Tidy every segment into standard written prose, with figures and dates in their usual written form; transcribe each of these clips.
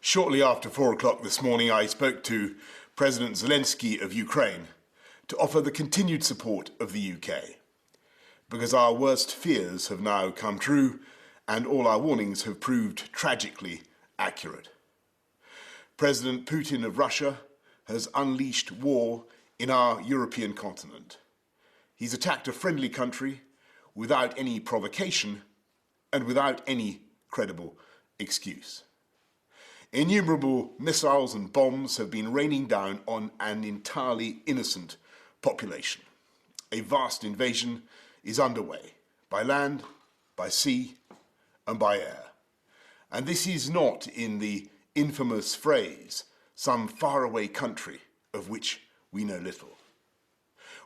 Shortly after 4 o'clock this morning, I spoke to President Zelensky of Ukraine to offer the continued support of the UK, because our worst fears have now come true and all our warnings have proved tragically accurate. President Putin of Russia has unleashed war in our European continent. He's attacked a friendly country without any provocation and without any credible excuse. Innumerable missiles and bombs have been raining down on an entirely innocent population. A vast invasion is underway, by land, by sea, and by air. And this is not in the infamous phrase, some faraway country of which we know little.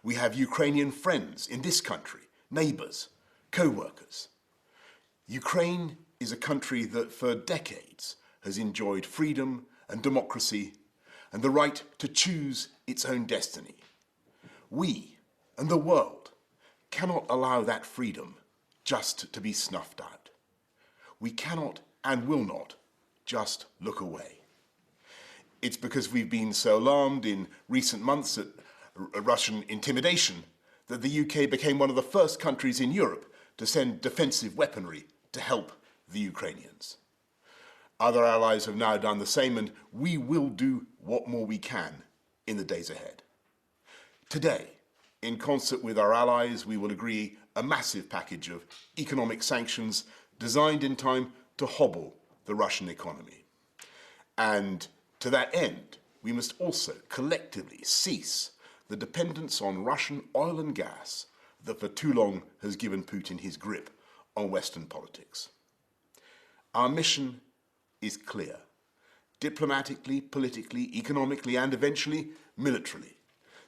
We have Ukrainian friends in this country, neighbours, co-workers. Ukraine is a country that for decades has enjoyed freedom and democracy and the right to choose its own destiny. We and the world cannot allow that freedom just to be snuffed out. We cannot and will not just look away. It's because we've been so alarmed in recent months at Russian intimidation that the UK became one of the first countries in Europe to send defensive weaponry to help the Ukrainians. Other allies have now done the same, and we will do what more we can in the days ahead. Today, in concert with our allies, we will agree a massive package of economic sanctions designed in time to hobble the Russian economy. And to that end, we must also collectively cease the dependence on Russian oil and gas that for too long has given Putin his grip on Western politics. Our mission is clear. Diplomatically, politically, economically, and eventually militarily,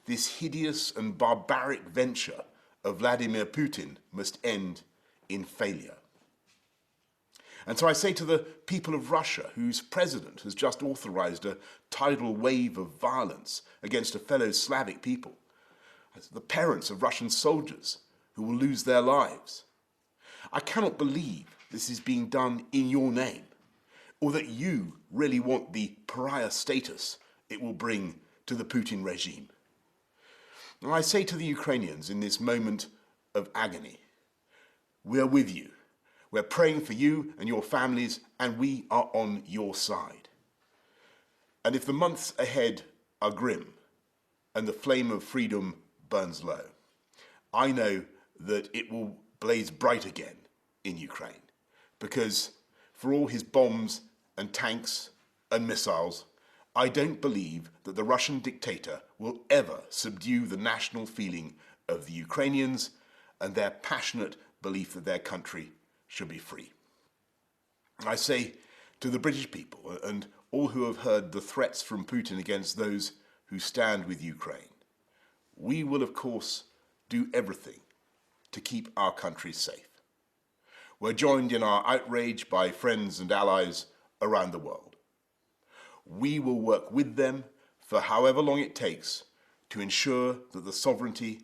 this hideous and barbaric venture of Vladimir Putin must end in failure. And so I say to the people of Russia, whose president has just authorized a tidal wave of violence against a fellow Slavic people, the parents of Russian soldiers who will lose their lives, I cannot believe this is being done in your name, or that you really want the pariah status it will bring to the Putin regime. And I say to the Ukrainians in this moment of agony, we are with you. We're praying for you and your families, and we are on your side. And if the months ahead are grim and the flame of freedom burns low, I know that it will blaze bright again in Ukraine, because for all his bombs and tanks and missiles, I don't believe that the Russian dictator will ever subdue the national feeling of the Ukrainians and their passionate belief that their country should be free. I say to the British people and all who have heard the threats from Putin against those who stand with Ukraine, we will of course do everything to keep our country safe. We're joined in our outrage by friends and allies around the world. We will work with them for however long it takes to ensure that the sovereignty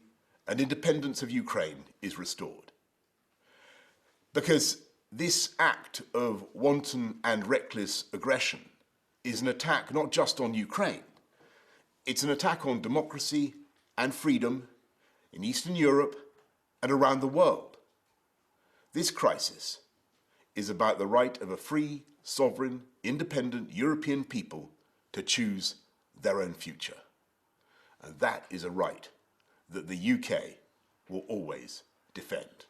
and independence of Ukraine is restored. Because this act of wanton and reckless aggression is an attack not just on Ukraine, it's an attack on democracy and freedom in Eastern Europe and around the world. This crisis is about the right of a free, sovereign, independent European people to choose their own future. And that is a right that the UK will always defend.